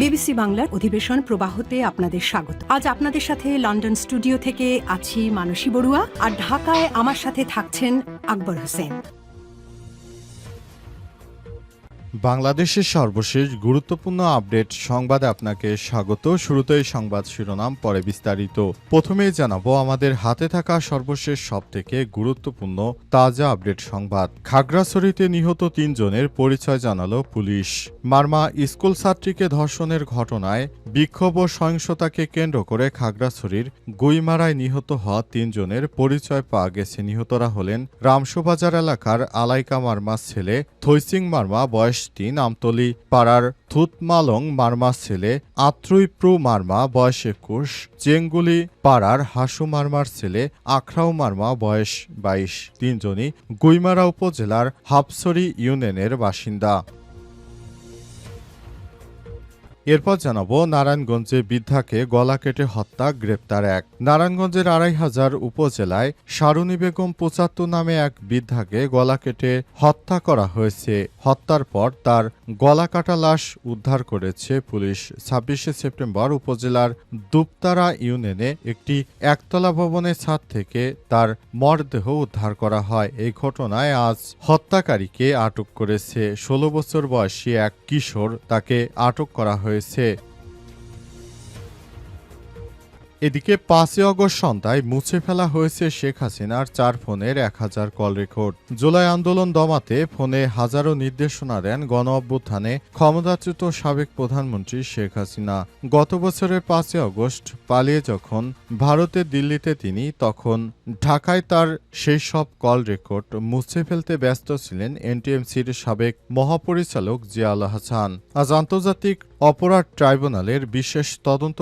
BBC বাংলার অধিবেশন প্রবাহতে আপনাদের স্বাগত। আজ আপনাদের সাথে লন্ডন স্টুডিও থেকে আছি মানসী বড়ুয়া, আর ঢাকায় আমার সাথে থাকছেন আকবর হোসেন। বাংলাদেশের সর্বশেষ গুরুত্বপূর্ণ আপডেট সংবাদে আপনাকে স্বাগত। শুরুতেই সংবাদ শিরোনাম, পরে বিস্তারিত। প্রথমেই জানাবো আমাদের হাতে থাকা সর্বশেষ সবথেকে গুরুত্বপূর্ণ তাজা আপডেট সংবাদ। খাগড়াছড়িতে নিহত ৩ জনের পরিচয় জানালো পুলিশ। মারমা স্কুল ছাত্রীকে ধর্ষণের ঘটনায় বিক্ষোভ ও সহিংসতাকে কেন্দ্র করে খাগড়াছড়ির গুইমারায় নিহত হওয়া ৩ জনের পরিচয় পাওয়া গেছে। নিহতরা হলেন রামসুবাজার এলাকার আলাইকা মারমার ছেলে থৈসিং মারমা বয়স ৩, আমতলী পাড়ার থুতমালং মারমার ছেলে আত্রুইপ্রু মারমা বয়স ২১, চেঙ্গুলি পাড়ার হাসু মারমার ছেলে আখরাউ মারমা বয়স ২২। ৩ জনই গুইমারা উপজেলার হাপসরি ইউনিয়নের বাসিন্দা। এরপর জানাবো নারায়ণগঞ্জে বৃদ্ধাকে গলা কেটে হত্যা, গ্রেপ্তার এক। নারায়ণগঞ্জের ২৫০০ উপজেলায় শারুনি বেগম ৭৫ নামে এক বৃদ্ধাকে গলা কেটে হত্যা করা হয়েছে। হত্যার পর তার গলা কাটা লাশ উদ্ধার করেছে পুলিশ। ২৬শে সেপ্টেম্বর উপজেলার দুপতারা ইউনিয়নে একটি একতলা ভবনের ছাদ থেকে তার মরদেহ উদ্ধার করা হয়। এই ঘটনায় আজ হত্যাকারীকে আটক করেছে। ১৬ বছর বয়সী এক কিশোর, তাকে আটক করা হয়েছে। এদিকে ৫ই আগস্ট সন্ধ্যায় মুছে ফেলা হয়েছে শেখ হাসিনার ৪ ফোনের ১,০০০ কল রেকর্ড। জুলাই আন্দোলন দমাতে ফোনে হাজারো নির্দেশনা দেন গণ অভ্যুত্থানে ক্ষমতাচ্যুত সাবেক প্রধানমন্ত্রী শেখ হাসিনা। গত বছরের ৫ই আগস্ট পালিয়ে যখন ভারতের দিল্লিতে তিনি, তখন ঢাকায় তার সেই সব কল রেকর্ড মুছে ফেলতে ব্যস্ত ছিলেন এনটিএমসির সাবেক মহাপরিচালক জিয়াউল হাসান। আজ আন্তর্জাতিক অপরাধ ট্রাইব্যুনালের বিশেষ তদন্ত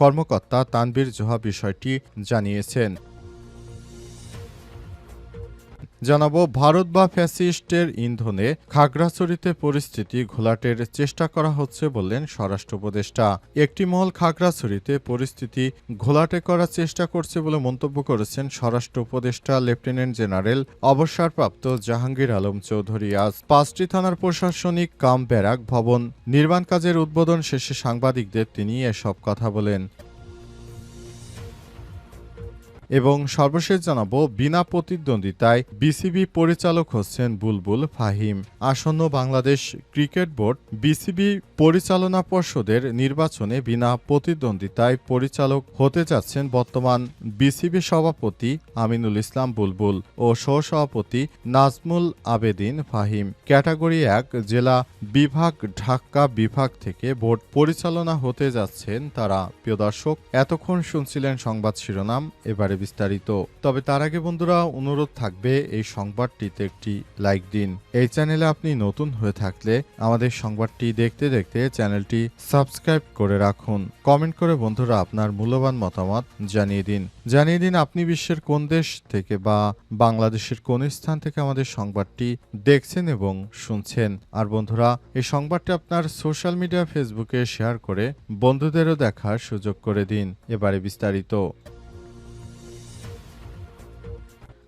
কর্মকর্তা তানভীর জোহা বিষয়টি জানিয়েছেন। জানাবো ভারত বা ফ্যাসিস্টের ইন্ধনে খাগড়াছড়িতে পরিস্থিতি ঘোলাটের চেষ্টা করা হচ্ছে বললেন স্বরাষ্ট্র উপদেষ্টা। একটি মহল খাগড়াছড়িতে পরিস্থিতি ঘোলাটে করার চেষ্টা করছে বলে মন্তব্য করেছেন স্বরাষ্ট্র উপদেষ্টা লেফটেন্যান্ট জেনারেল অবসরপ্রাপ্ত জাহাঙ্গীর আলম চৌধুরী। আজ ৫টি থানার প্রশাসনিক কাম ব্যারাক ভবন নির্মাণ কাজের উদ্বোধন শেষে সাংবাদিকদের তিনি এসব কথা বলেন। এবং সর্বশেষ জানাবো বিনা প্রতিদ্বন্দ্বিতায় বিসিবি পরিচালক হচ্ছেন বুলবুল ফাহিম। আসন্ন বাংলাদেশ ক্রিকেট বোর্ড বিসিবি পরিচালনা পর্ষদের নির্বাচনে বিনা প্রতিদ্বন্দ্বিতায় পরিচালক হতে যাচ্ছেন বর্তমান বিসিবি সভাপতি আমিনুল ইসলাম বুলবুল ও সহসভাপতি নাজমুল আবেদিন ফাহিম। ক্যাটাগরি ১ জেলা বিভাগ ঢাকা বিভাগ থেকে বোর্ড পরিচালনা হতে যাচ্ছেন তারা। প্রিয় দর্শক, এতক্ষণ শুনছিলেন সংবাদ শিরোনাম, এবারে বিস্তারিত। তবে তার আগে বন্ধুরা, অনুরোধ থাকবে এই সংবাদটিতে একটি লাইক দিন। এই চ্যানেলে আপনি নতুন হয়ে থাকলে আমাদের সংবাদটি দেখতে দেখতে চ্যানেলটি সাবস্ক্রাইব করে রাখুন। কমেন্ট করে বন্ধুরা আপনার মূল্যবান মতামত জানিয়ে দিন আপনি বিশ্বের কোন দেশ থেকে বা বাংলাদেশের কোন স্থান থেকে আমাদের সংবাদটি দেখছেন এবং শুনছেন। আর বন্ধুরা, এই সংবাদটি আপনার সোশ্যাল মিডিয়া ফেসবুকে শেয়ার করে বন্ধুদেরও দেখার সুযোগ করে দিন। এবারে বিস্তারিত।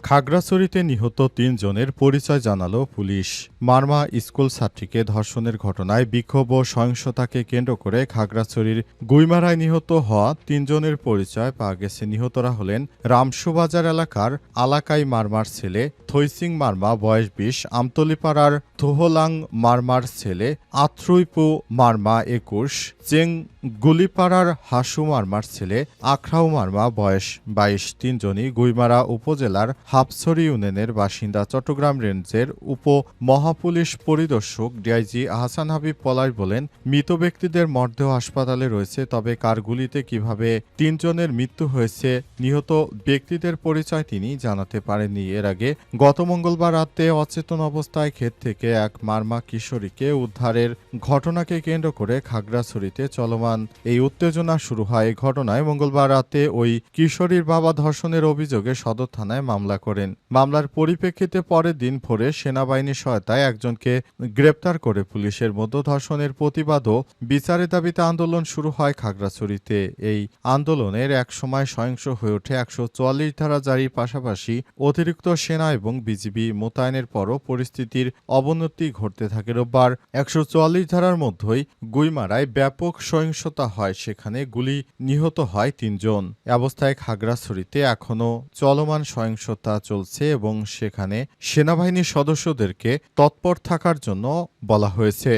খাগড়াছড়িতে নিহত ৩ জনের পরিচয় জানালো পুলিশ। মারমা স্কুল ছাত্রীকে ধর্ষণের ঘটনায় বিক্ষোভ ও সহিংসতাকে কেন্দ্র করে খাগড়াছড়ির গুইমারায় নিহত হওয়া ৩ জনের পরিচয় পাওয়া গেছে। নিহতরা হলেন রামসুবাজার এলাকার আলাকাই মারমার ছেলে থৈসিং মারমা বয়স ২০, আমতলীপাড়ার থোহলাং মারমার ছেলে আত্রুইপু মারমা ২১, চেঙ্গুলিপাড়ার হাসু মারমার ছেলে আখরাউ মারমা বয়স ২২। ৩ জনই গুইমারা উপজেলার হাপসরি ইউনিয়নের বাসিন্দা। চট্টগ্রাম রেঞ্জের উপ মহাপুলিশ পরিদর্শক ডিআইজি আহসান হাবিব পলাশ বলেন, মৃত ব্যক্তিদের মরদেহ হাসপাতালে রয়েছে, তবে কার গুলিতে কিভাবে ৩ জনের মৃত্যু হয়েছে নিহত ব্যক্তিদের পরিচয় তিনি জানাতে পারেননি। এর আগে গত মঙ্গলবার রাতে অচেতন অবস্থায় ক্ষেত থেকে এক মারমা কিশোরীকে উদ্ধারের ঘটনাকে কেন্দ্র করে খাগড়াছড়িতে চলমান এই উত্তেজনা শুরু হয়। এই ঘটনায় মঙ্গলবার রাতে ওই কিশোরীর বাবা ধর্ষণের অভিযোগে সদর থানায় মামলা করেন। মামলার পরিপ্রেক্ষিতে পরের দিন ভোরে সেনাবাহিনীর সহায়তায় একজনকে গ্রেপ্তার করে পুলিশের মধ্য ধর্ষণের প্রতিবাদ ও বিচারের দাবিতে আন্দোলন শুরু হয় খাগড়াছড়িতে। এই আন্দোলনের এক সময় সহিংস হয়ে ওঠে। 144 ধারা জারির পাশাপাশি অতিরিক্ত সেনা এবং বিজিবি মোতায়েনের পরও পরিস্থিতির অবনতি ঘটতে থাকে। রোববার 144 ধারার মধ্যেই গুইমারায় ব্যাপক সহিংসতা হয়, সেখানে গুলি নিহত হয় 3 জন। অবস্থায় খাগড়াছড়িতে এখনও চলমান সহিংসতা চলছে এবং সেখানে সেনাবাহিনীর সদস্যদেরকে তৎপর থাকার জন্য বলা হয়েছে।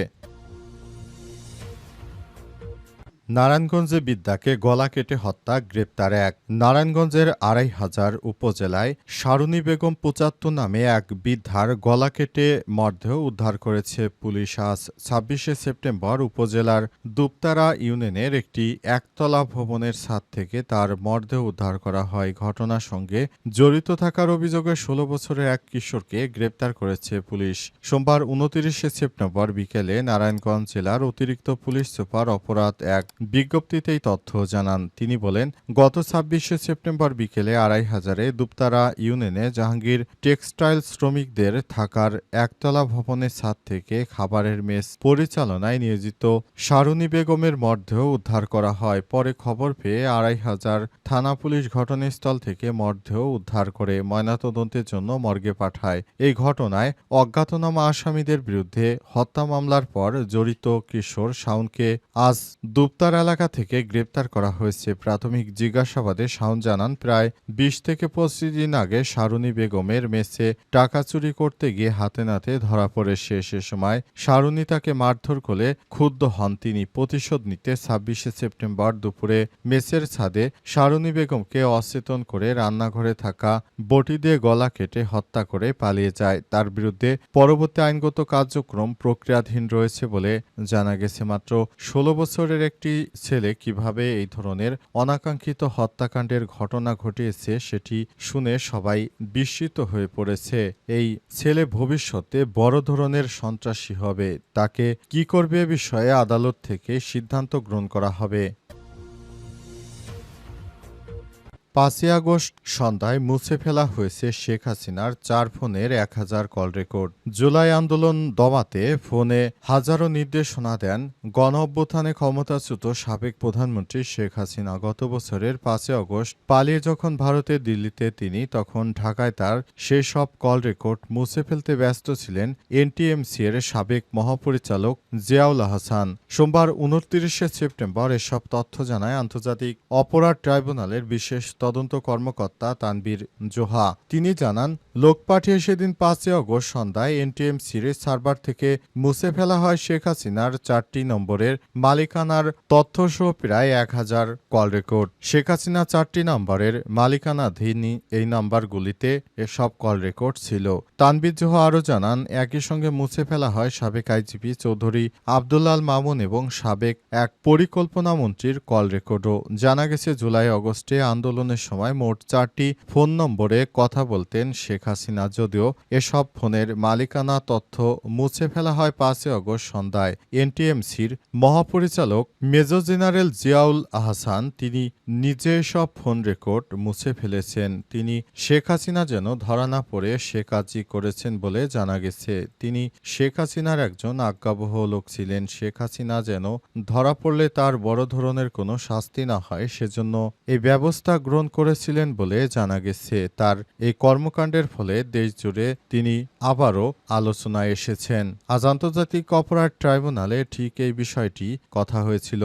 নারায়ণগঞ্জে বৃদ্ধাকে গলা কেটে হত্যা, গ্রেপ্তার এক। নারায়ণগঞ্জের 2500 উপজেলায় শারুনী বেগম 75 নামে এক বৃদ্ধার গলা কেটে মরদেহ উদ্ধার করেছে পুলিশ। আজ 26শে সেপ্টেম্বর উপজেলার দুপতারা ইউনিয়নের একটি একতলা ভবনের ছাদ থেকে তার মরদেহ উদ্ধার করা হয়। ঘটনার সঙ্গে জড়িত থাকার অভিযোগে 16 বছরের এক কিশোরকে গ্রেপ্তার করেছে পুলিশ। সোমবার 29শে সেপ্টেম্বর বিকেলে নারায়ণগঞ্জ জেলার অতিরিক্ত পুলিশ সুপার অপরাধ এক বিজ্ঞপ্তিতেই তথ্য জানান। তিনি বলেন, গত 26শে সেপ্টেম্বর বিকেলে 2500-এ দুপতারা ইউনিয়নে জাহাঙ্গীর টেক্সটাইল শ্রমিকদের থাকার একতলা ভবনের ছাদ থেকে খাবারের মেস পরিচালনায় নিয়োজিত শারুনী বেগমের মরদেহ উদ্ধার করা হয়। পরে খবর পেয়ে 2500 থানা পুলিশ ঘটনাস্থল থেকে মরদেহ উদ্ধার করে ময়নাতদন্তের জন্য মর্গে পাঠায়। এই ঘটনায় অজ্ঞাতনামা আসামিদের বিরুদ্ধে হত্যা মামলার পর জড়িত কিশোর শাওনকে আজ দুপতারা এলাকা থেকে গ্রেপ্তার করা হয়েছে। প্রাথমিক জিজ্ঞাসাবাদে শাওন জানান, প্রায় 20 থেকে 25 দিন আগে শারুনী বেগমের মেসে টাকা চুরি করতে গিয়ে হাতে নাতে ধরা পড়ে সে। সে সময় শারুনী তাকে মারধর করে ক্ষুব্ধ হন তিনি। প্রতিশোধ নিতে 26শে সেপ্টেম্বর দুপুরে মেসের ছাদে শারুনী বেগমকে অচেতন করে রান্নাঘরে থাকা বটি দিয়ে গলা কেটে হত্যা করে পালিয়ে যায়। তার বিরুদ্ধে পরবর্তী আইনগত কার্যক্রম প্রক্রিয়াধীন রয়েছে বলে জানা গেছে। মাত্র 16 বছরের একটি ছেলে কিভাবে এই ধরনের অনাকাঙ্ক্ষিত হত্যাকাণ্ডের ঘটনা ঘটিয়েছে সেটি শুনে সবাই বিস্মিত হয়ে পড়েছে। এই ছেলে ভবিষ্যতে বড় ধরনের সন্ত্রাসী হবে। তাকে কি করবে এ বিষয়ে আদালত থেকে সিদ্ধান্ত গ্রহণ করা হবে। 5ই আগস্ট সন্ধ্যায় মুছে ফেলা হয়েছে শেখ হাসিনার 4 ফোনের 1000 কল রেকর্ড। জুলাই আন্দোলন দমাতে ফোনে হাজারো নির্দেশনা দেন গণঅভ্যুত্থানে ক্ষমতাচ্যুত সাবেক প্রধানমন্ত্রী শেখ হাসিনা। গত বছরের 5ই আগস্ট পালিয়ে যখন ভারতের দিল্লিতে তিনি, তখন ঢাকায় তার সেই সব কল রেকর্ড মুছে ফেলতে ব্যস্ত ছিলেন এনটিএমসি এর সাবেক মহাপরিচালক জিয়াউল হাসান। সোমবার 29শে সেপ্টেম্বর এসব তথ্য জানায় আন্তর্জাতিক অপরাধ ট্রাইব্যুনালের বিশেষ তদন্ত কর্মকর্তা তানবীর জোহা। তিনি জানান, লোক পাঠিয়ে সেদিন 5ই আগস্ট সন্ধ্যায় এনটিএমসির সার্ভার থেকে মুছে ফেলা হয় শেখ হাসিনার 4টি নম্বরের মালিকানার তথ্যসহ প্রায় 1000 কল রেকর্ড। শেখ হাসিনা 4টি নম্বরের মালিকানাধীন এই নাম্বারগুলিতে এসব কল রেকর্ড ছিল। তানবীর জোহা আরও জানান, একই সঙ্গে মুছে ফেলা হয় সাবেক আইজিপি চৌধুরী আব্দুল্লাল মামুন এবং সাবেক এক পরিকল্পনা মন্ত্রীর কল রেকর্ডও। জানা গেছে, জুলাই আগস্টে আন্দোলনের সময় মোট 4টি ফোন নম্বরে কথা বলতেন শেখ হাসিনা। যদিও এসব ফোনের মালিকানা তথ্য মুছে ফেলা হয় 5ই আগস্ট সন্ধ্যায়। এনটিএমসির মহাপরিচালক মেজর জেনারেল জিয়াউল আহসান তিনি নিজে এসব ফোন রেকর্ড মুছে ফেলেছেন। তিনি শেখ হাসিনা যেন ধরা না পড়ে সে কাজই করেছেন বলে জানা গেছে। তিনি শেখ হাসিনার একজন আজ্ঞাবহ লোক ছিলেন। শেখ হাসিনা যেন ধরা পড়লে তার বড় ধরনের কোনো শাস্তি না হয় সেজন্য এই ব্যবস্থা গ্রহণ করেছিলেন বলে জানা গেছে। তার এই কর্মকাণ্ডের ফলে দেশজুড়ে তিনি আবারও আলোচনায় এসেছেন। আজ আন্তর্জাতিক অপরাধ ট্রাইব্যুনালে ঠিক এই বিষয়টি কথা হয়েছিল।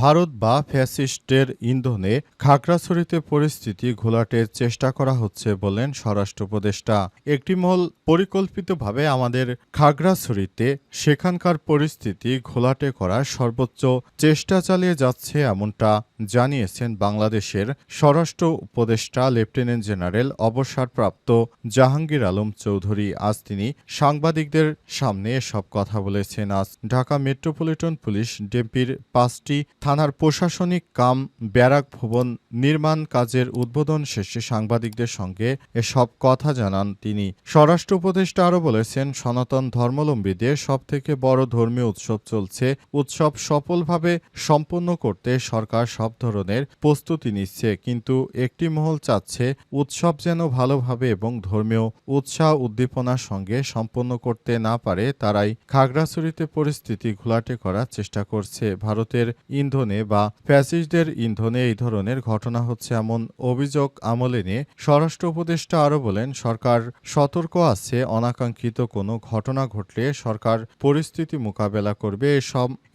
ভারত বা ফ্যাসিস্টের ইন্ধনে খাগড়াছড়িতে পরিস্থিতি ঘোলাটের চেষ্টা করা হচ্ছে বললেন স্বরাষ্ট্র উপদেষ্টা। একটি মহল পরিকল্পিতভাবে আমাদের খাগড়াছড়িতে সেখানকার পরিস্থিতি ঘোলাটে করার সর্বোচ্চ চেষ্টা চালিয়ে যাচ্ছে, এমনটা জানিয়েছেন বাংলাদেশের স্বরাষ্ট্র উপদেষ্টা লেফটেন্যান্ট জেনারেল অবসরপ্রাপ্ত জাহাঙ্গীর আলম চৌধুরী। আজ তিনি সাংবাদিকদের সামনে এসব কথা বলেছেন। আজ ঢাকা মেট্রোপলিটন পুলিশ ডিএমপির 5টি থানার প্রশাসনিক কাম ব্যারাক ভবন নির্মাণ কাজের উদ্বোধন শেষে সাংবাদিকদের সঙ্গে এসব কথা জানান তিনি। স্বরাষ্ট্র উপদেষ্টা আরও বলেছেন, সনাতন ধর্মাবলম্বীদের সবথেকে বড় ধর্মীয় উৎসব চলছে। উৎসব সফলভাবে সম্পন্ন করতে সরকার সব সব ধরনের প্রস্তুতি নিচ্ছে, কিন্তু একটি মহল চাচ্ছে উৎসব যেন ভালোভাবে এবং ধর্মীয় উৎসাহ উদ্দীপনার সঙ্গে সম্পন্ন করতে না পারে। তারাই খাগড়াছড়িতে পরিস্থিতি ঘোলাটে করার চেষ্টা করছে। ভারতের ইন্ধনে বা ফ্যাসিস্টদের ইন্ধনে এই ধরনের ঘটনা হচ্ছে এমন অভিযোগ আমলে নিয়ে স্বরাষ্ট্র উপদেষ্টা আরও বলেন, সরকার সতর্ক আছে, অনাকাঙ্ক্ষিত কোনো ঘটনা ঘটলে সরকার পরিস্থিতি মোকাবেলা করবে।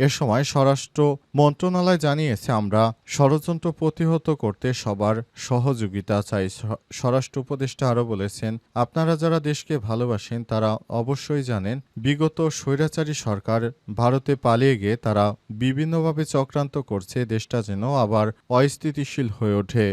এ সময় স্বরাষ্ট্র মন্ত্রণালয় জানিয়েছে, আমরা ষড়যন্ত্র প্রতিহত করতে সবার সহযোগিতা চাই। স্বরাষ্ট্র উপদেষ্টা আরও বলেছেন, আপনারা যারা দেশকে ভালোবাসেন তারা অবশ্যই জানেন বিগত স্বৈরাচারী সরকার ভারতে পালিয়ে গিয়ে তারা বিভিন্নভাবে চক্রান্ত করছে দেশটা যেন আবার অস্থিতিশীল হয়ে ওঠে।